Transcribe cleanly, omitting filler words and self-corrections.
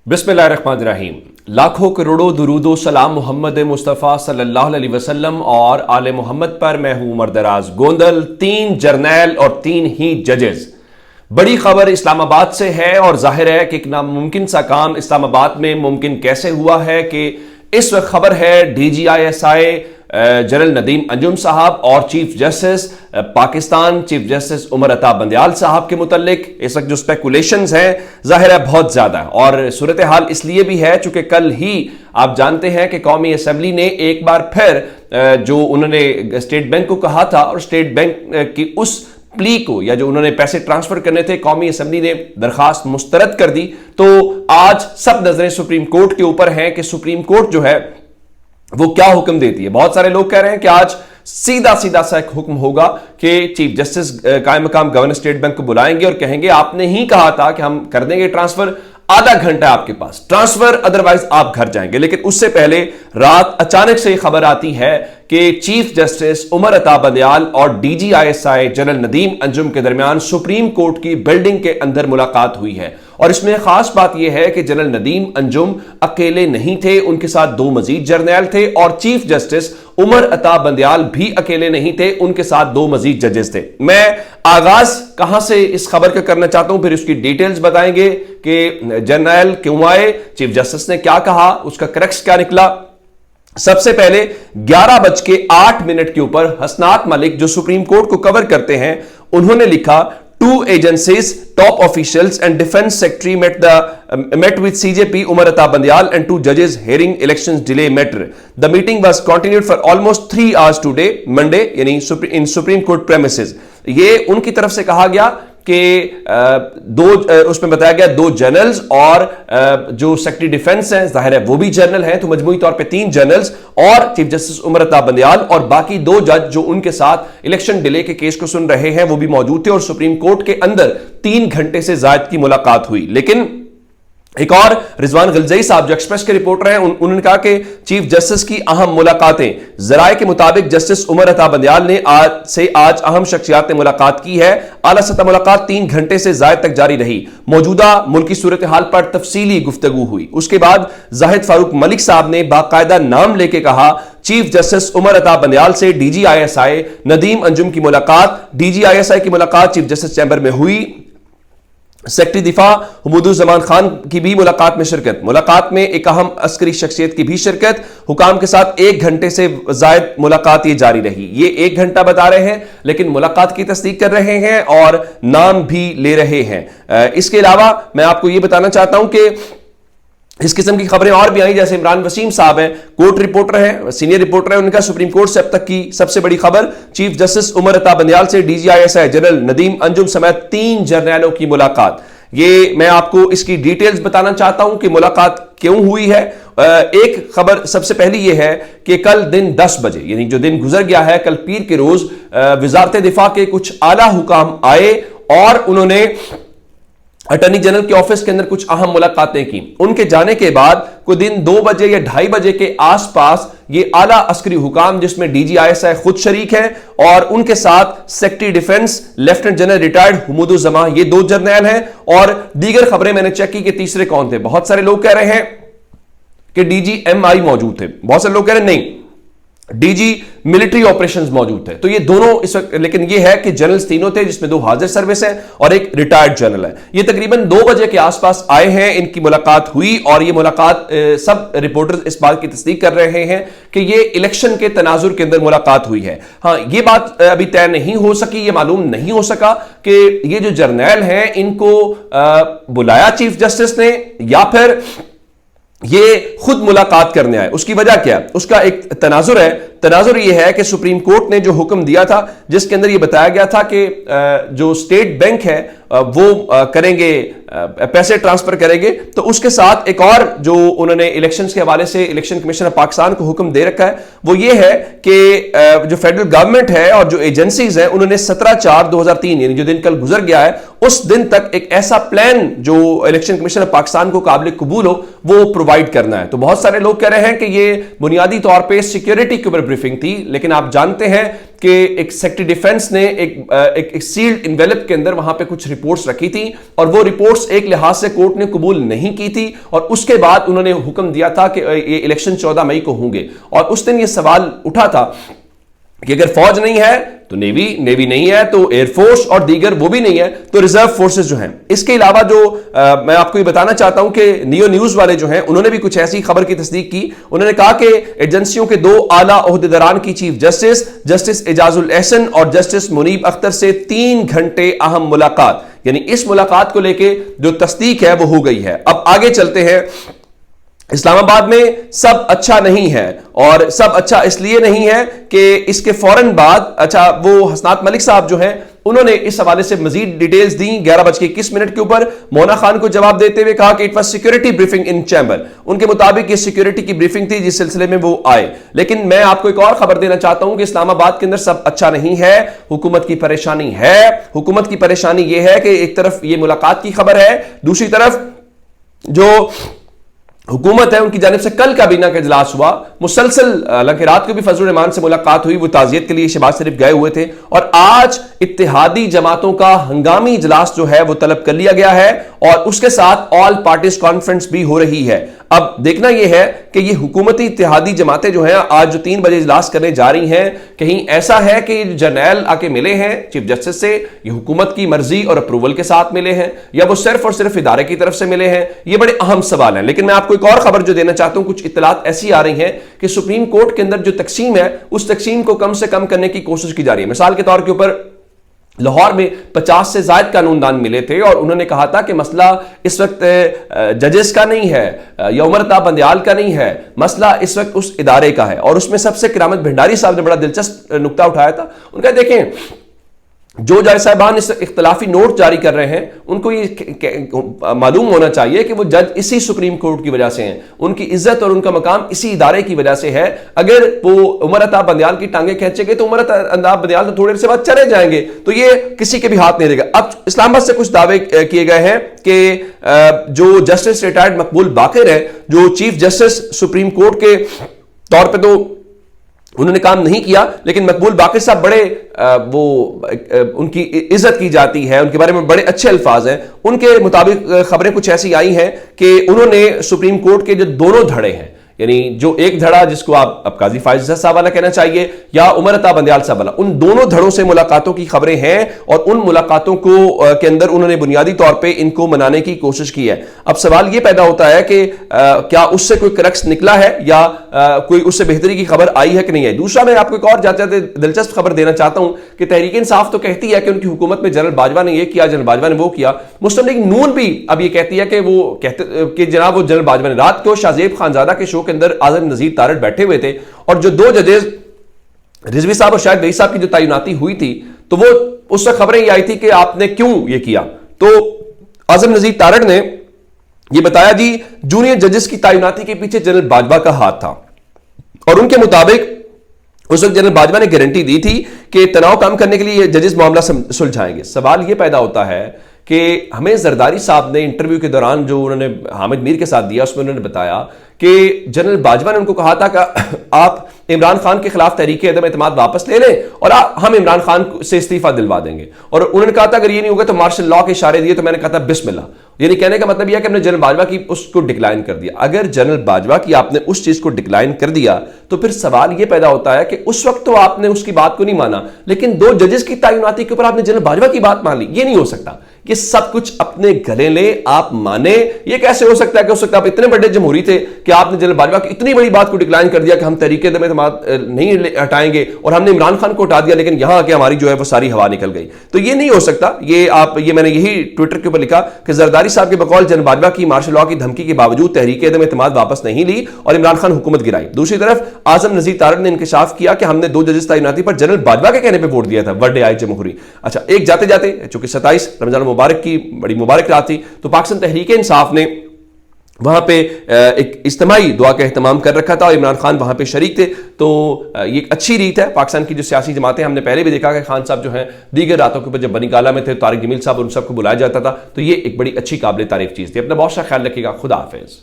बिस्मिल्लाहिर्रहमानिर्रहीम। लाखों करोड़ों दुरूदो सलाम मोहम्मद मुस्तफ़ा सल्लल्लाहु अलैहि वसल्लम और आले मोहम्मद पर। मैं हूं उमर दराज गोंदल। 3 जर्नैल और 3 ही जजेस। बड़ी खबर इस्लामाबाद से है और जाहिर है कि एक नामुमकिन सा काम इस्लामाबाद में मुमकिन कैसे हुआ है कि इस वक्त खबर है DGISI जनरल नदीम अंजुम साहब और chief justice Pakistan chief justice Umar Ata Bandial साहब के मुतल्लिक इस वक्त जो स्पेकुलेशंस हैं जाहिर है बहुत ज्यादा है। और सूरत हाल इसलिए भी है चूंकि कल ही आप जानते हैं कि कौमी असम्बली ने एक बार फिर जो उन्होंने स्टेट बैंक को कहा था और स्टेट बैंक की उस प्ली को या जो उन्होंने पैसे ट्रांसफर करने थे कौमी असम्बली ने दरखास्त मुस्तरद कर दी। तो आज सब नजरें सुप्रीम कोर्ट के ऊपर हैं कि सुप्रीम कोर्ट जो है वो क्या हुक्म देती है। बहुत सारे लोग कह रहे हैं कि आज सीधा सीधा सा एक हुक्म होगा कि चीफ जस्टिस कायम मकाम गवर्नर स्टेट बैंक को बुलाएंगे और कहेंगे आपने ही कहा था कि हम कर देंगे ट्रांसफर, आधा घंटा आपके पास ट्रांसफर, अदरवाइज आप घर जाएंगे। लेकिन उससे पहले रात अचानक से खबर आती है कि चीफ जस्टिस उमर अता बंदयाल और DGISI जनरल नदीम अंजुम के दरमियान सुप्रीम कोर्ट की बिल्डिंग के अंदर मुलाकात हुई है। और इसमें खास बात यह है कि जनरल नदीम अंजुम अकेले नहीं थे, उनके साथ 2 मजीद जर्नैल थे और चीफ जस्टिस उमर अता बंदयाल भी अकेले नहीं थे, उनके साथ 2 मजीद जजेस थे। मैं आगाज कहां से इस खबर का करना चाहता हूं, फिर उसकी डिटेल्स बताएंगे कि जर्नैल क्यों आए, चीफ जस्टिस ने क्या कहा, उसका क्रक्स क्या निकला। सबसे पहले 11:08 के ऊपर हसनात मलिक जो सुप्रीम कोर्ट को कवर करते हैं उन्होंने लिखा, 2 agencies, top officials and defense secretary met with CJP Umar Ata Bandyal and 2 judges hearing elections delay matter. The meeting was continued for almost 3 hours today, Monday, यानी in Supreme Court premises. ये उनकी तरफ से कहा गया कि उसमें बताया गया 2 जनरल्स और जो सेक्रेटरी डिफेंस हैं जाहिर है वो भी जनरल हैं, तो मजमूई तौर पे 3 जनरल्स और चीफ जस्टिस उमर अता बंदयाल और बाकी 2 जज जो उनके साथ इलेक्शन डिले के केस को सुन रहे हैं वो भी मौजूद थे। और सुप्रीम कोर्ट के अंदर 3 घंटे से ज्यादा की मुलाकात हुई। लेकिन एक और रिजवान गिलजई साहब जो एक्सप्रेस के रिपोर्टर हैं उन्होंने कहा कि चीफ जस्टिस की अहम मुलाकातें, जराये के मुताबिक जस्टिस उमर अता बंदयाल ने आज अहम शख्सियात ने मुलाकात की है। आला सतह मुलाकात 3 घंटे से ज्यादा तक जारी रही। मौजूदा मुल्की सूरत हाल पर तफसीली गुफ्तगू हुई। उसके बाद जाहिद फारूक मलिक साहब ने बाकायदा नाम लेके कहा, चीफ जस्टिस उमर अता बंदयाल से DGISI नदीम अंजुम की मुलाकात, DGISI की मुलाकात चीफ जस्टिस चैंबर में हुई। सेक्रेटरी दिफा हुमूदुज़्ज़मान खान की भी मुलाकात में शिरकत, मुलाकात में एक अहम अस्करी शख्सियत की भी शिरकत। हुकाम के साथ 1 घंटे से ज्यादा मुलाकात ये जारी रही। ये 1 घंटा बता रहे हैं लेकिन मुलाकात की तस्दीक कर रहे हैं और नाम भी ले रहे हैं। इसके अलावा मैं आपको ये बताना चाहता हूं कि इस किस्म की खबरें और भी आई, जैसे इमरान वसीम साहब हैं, कोर्ट रिपोर्टर हैं, सीनियर रिपोर्टर हैं, उनका सुप्रीम कोर्ट से अब तक की सबसे बड़ी खबर, चीफ जस्टिस उमर अता बंदयाल से DGISI जनरल नदीम अंजुम समेत 3 जर्नैलों की मुलाकात। ये मैं आपको इसकी डिटेल्स बताना चाहता हूं कि मुलाकात क्यों हुई है। एक खबर सबसे पहली यह है कि कल दिन 10 बजे यानी जो दिन गुजर गया है, कल पीर के रोज वजारत दिफा के कुछ आला हुकाम आए और उन्होंने अटॉर्नी जनरल के ऑफिस के अंदर कुछ अहम मुलाकातें की। उनके जाने के बाद कोई दिन 2 बजे या 2:30 बजे के आसपास ये आला अस्करी हुकाम जिसमें DGISI खुद शरीक है और उनके साथ secretary defence lieutenant general retired Humooduzzaman, ये 2 जर्नैल हैं। और दीगर खबरें मैंने चेक की कि तीसरे कौन थे। बहुत सारे लोग कह रहे हैं कि DGMI मौजूद थे, बहुत सारे लोग कह रहे हैं नहीं DG मिलिट्री ऑपरेशंस मौजूद थे। तो ये दोनों इस वक्त, लेकिन ये है कि जनरल्स 3 थे जिसमें 2 हाजिर सर्विस हैं और एक रिटायर्ड जनरल है। ये तकरीबन 2 बजे के आसपास आए हैं, इनकी मुलाकात हुई और ये मुलाकात सब रिपोर्टर्स इस बात की तस्दीक कर रहे हैं कि ये इलेक्शन के तनाजुर के अंदर मुलाकात हुई है। हाँ, ये बात अभी तय नहीं हो सकी, ये मालूम नहीं हो सका कि ये जो जर्नैल हैं इनको बुलाया चीफ जस्टिस ने या फिर ये खुद मुलाकात करने आए। उसकी वजह क्या है, उसका एक तनाजुर है। तनाजुर यह है कि सुप्रीम कोर्ट ने जो हुक्म दिया था जिसके अंदर यह बताया गया था कि जो स्टेट बैंक है वो करेंगे, पैसे ट्रांसफर करेंगे, तो उसके साथ एक और जो उन्होंने इलेक्शंस के हवाले से इलेक्शन कमीशन ऑफ पाकिस्तान को हुक्म दे रखा है वो ये है कि जो फेडरल गवर्नमेंट है और जो एजेंसीज हैं उन्होंने 17/4/2003 यानी जो दिन कल गुजर गया है उस दिन तक एक ऐसा प्लान जो इलेक्शन कमीशन ऑफ पाकिस्तान को काबिल कबूल हो वो प्रोवाइड करना है। तो बहुत सारे लोग कह रहे हैं कि ये बुनियादी तौर पर सिक्योरिटी के ऊपर ब्रीफिंग थी, लेकिन आप जानते हैं कि एक सेक्रेटरी डिफेंस ने एक सील्ड इन्वेलप के अंदर वहां पे कुछ रिपोर्ट्स रखी थी और वो रिपोर्ट्स एक लिहाज से कोर्ट ने कबूल नहीं की थी और उसके बाद उन्होंने हुक्म दिया था कि ये इलेक्शन 14 मई को होंगे। और उस दिन ये सवाल उठा था कि अगर फौज नहीं है तो नेवी नहीं है तो एयरफोर्स और दीगर वो भी नहीं है तो रिजर्व फोर्सेस जो हैं। इसके अलावा जो मैं आपको ये बताना चाहता हूं कि नियो न्यूज वाले जो हैं उन्होंने भी कुछ ऐसी खबर की तस्दीक की। उन्होंने कहा कि एजेंसियों के 2 आला ओहदेदारान की चीफ जस्टिस एजाजुल एहसन और जस्टिस मुनीब अख्तर से 3 घंटे अहम मुलाकात, यानी इस मुलाकात को लेकर जो तस्दीक है वो हो गई है। अब आगे चलते हैं। इस्लामाबाद में सब अच्छा नहीं है और सब अच्छा इसलिए नहीं है कि इसके फौरन बाद वो हसनात मलिक साहब जो हैं उन्होंने इस हवाले से मजीद डिटेल्स दी 11:21 के ऊपर। मोना खान को जवाब देते हुए कहा कि it was security briefing in chamber. उनके मुताबिक ये सिक्योरिटी की ब्रीफिंग थी जिस सिलसिले में वो आए। लेकिन मैं आपको एक और खबर देना चाहता हूं कि इस्लामाबाद के अंदर सब अच्छा नहीं है, हुकूमत की परेशानी है। हुकूमत की परेशानी यह है कि एक तरफ ये मुलाकात की खबर है, दूसरी तरफ जो हुकूमत है उनकी जानिब से कल काबीना का इजलास हुआ, मुसलसल हालांकि रात को भी फजल रहमान से मुलाकात हुई, वो ताजियत के लिए शहबाज शरीफ गए हुए थे और आज इत्तेहादी जमातों का हंगामी इजलास जो है वो तलब कर लिया गया है और उसके साथ ऑल पार्टीज कॉन्फ्रेंस भी हो रही है। अब देखना यह है कि ये हुकूमती इत्तेहादी जमातें जो हैं आज जो 3 बजे इजलास करने जा रही हैं, कहीं ऐसा है कि जर्नैल आके मिले हैं चीफ जस्टिस से, ये हुकूमत की मर्जी और अप्रूवल के साथ मिले हैं या वो सिर्फ और सिर्फ इदारे की तरफ से मिले हैं, ये बड़े अहम सवाल हैं। लेकिन मैं आपको एक और खबर जो देना चाहता हूं, कुछ इत्तलात ऐसी आ रही हैं कि सुप्रीम कोर्ट के अंदर जो तकसीम है उस तकसीम को कम से कम करने की कोशिश की जा रही है। मिसाल के तौर के ऊपर लाहौर में 50 से ज्यादा कानूनदान मिले थे और उन्होंने कहा था कि मसला इस वक्त जजेस का नहीं है या उमर अता बंदियाल का नहीं है, मसला इस वक्त उस इदारे का है। और उसमें सबसे करामत भंडारी साहब ने बड़ा दिलचस्प नुक्ता उठाया था। उनका देखें, जो जज साहबान इस इख्तलाफी नोट जारी कर रहे हैं उनको ये मालूम होना चाहिए कि वो जज इसी सुप्रीम कोर्ट की वजह से हैं, उनकी इज्जत और उनका मकाम इसी इदारे की वजह से है। अगर वो उमर अता बंदियाल की टांगे खींचेंगे तो उमर अता बंदियाल तो थोड़ी देर से बाद चले जाएंगे, तो ये किसी के भी हाथ नहीं देगा। अब इस्लामाबाद से कुछ दावे किए गए हैं कि जो जस्टिस रिटायर्ड मकबूल बाकिर है, जो चीफ जस्टिस सुप्रीम कोर्ट के तौर पर तो उन्होंने काम नहीं किया, लेकिन मकबूल बाकिर साहब बड़े उनकी इज्जत की जाती है, उनके बारे में बड़े अच्छे अल्फाज हैं। उनके मुताबिक खबरें कुछ ऐसी आई हैं कि उन्होंने सुप्रीम कोर्ट के जो दोनों धड़े हैं, यानी जो एक धड़ा जिसको आप काजी फायज साहब वाला कहना चाहिए या उमर अता बंदियाल साहब वाला, उन दोनों धड़ों से मुलाकातों की खबरें हैं और उन मुलाकातों को के अंदर उन्होंने बुनियादी तौर पे इनको मनाने की कोशिश की है। अब सवाल ये पैदा होता है कि क्या उससे कोई करक्स निकला है या कोई उससे बेहतरी की खबर आई है कि नहीं है। दूसरा, मैं आपको एक और जाते दिलचस्प खबर देना चाहता हूं कि तहरीक इंसाफ तो कहती है कि उनकी हुकूमत में जनरल बाजवा ने यह किया, जनरल बाजवा ने वो किया। मुस्लिम लीग नून भी अब ये कहती है कि वो कहते कि जनाब वो जनरल बाजवा ने, रात को शाहजेब खानजादा के शो के अंदर आजम नजीर तारड़ बैठे हुए थे और जो 2 जजेस रिजवी साहब और शाहिद वही साहब की जो तैनाती हुई थी, तो वो उस वक्त खबरें ये आई थी कि आपने क्यों ये किया। तो आजम नजीर तारड़ ने ये बताया जी जूनियर जजेस की तैनाती के पीछे जनरल बाजवा का हाथ था और उनके मुताबिक उस वक्त जनरल बाजवा ने गारंटी दी थी कि तनाव कम करने के लिए जजेस मामला सुलझाएंगे। सवाल यह पैदा होता है कि हमें जरदारी साहब ने इंटरव्यू के दौरान जो उन्होंने हामिद मीर के साथ दिया उसमें उन्होंने बताया कि जनरल बाजवा ने उनको कहा था कि आप इमरान खान के खिलाफ तहरीक अदम एतमाद वापस ले लें और हम इमरान खान से इस्तीफा दिलवा देंगे। और उन्होंने कहा था अगर ये नहीं होगा तो मार्शल लॉ के इशारे दिए, तो मैंने कहा था बिस्मिल्लाह। यानी कहने का मतलब यह कि हमने जनरल बाजवा की उसको डिक्लाइन कर दिया। अगर जनरल बाजवा की आपने उस चीज को डिक्लाइन कर दिया तो फिर सवाल यह पैदा होता है कि उस वक्त तो आपने उसकी बात को नहीं माना, लेकिन 2 जजेस की तैनाती के ऊपर आपने जनरल बाजवा की बात मान ली। ये नहीं हो सकता, ये सब कुछ अपने गले ले आप माने। ये कैसे हो सकता है कि हो सकता है आप इतने बड़े जमहूरी थे कि आपने जनरल बाजवा की इतनी बड़ी बात को डिक्लाइन कर दिया कि हम तहरीक अदम एतमाद नहीं हटाएंगे और हमने इमरान खान को हटा दिया, लेकिन यहां आके हमारी जो है वो सारी हवा निकल गई। तो ये नहीं हो सकता। ये मैंने यही ट्विटर के ऊपर लिखा कि जरदारी साहब के बकौल जनरल बाजवा की मार्शल लॉ की धमकी के बावजूद तहरीक अदम एतमाद वापस नहीं ली और इमरान खान हुकूमत गिराई। दूसरी तरफ आजम नजीर तारड़ ने इंकशाफ किया कि हमने 2 जजेस तैनाती पर जनरल बाजवा के कहने पर वोट दिया था। वर्डे आई जमहूरी। अच्छा, एक जाते जाते चूंकि 27 रमजान मुबारक की बड़ी मुबारक रात थी, तो पाकिस्तान तहरीक इंसाफ ने वहां पे एक इज्तिमाई दुआ का एहतमाम कर रखा था और इमरान खान वहां पे शरीक थे। तो ये एक अच्छी रीत है पाकिस्तान की जो सियासी जमातें, हमने पहले भी देखा कि खान साहब जो हैं दीगर रातों के ऊपर जब बनी काला में थे, तारिक जमील साहब उन सबको बुलाया जाता था, तो ये एक बड़ी अच्छी काबिल तारीफ चीज थी। अपना बहुत सा ख्याल रखिएगा। खुदा हाफिज।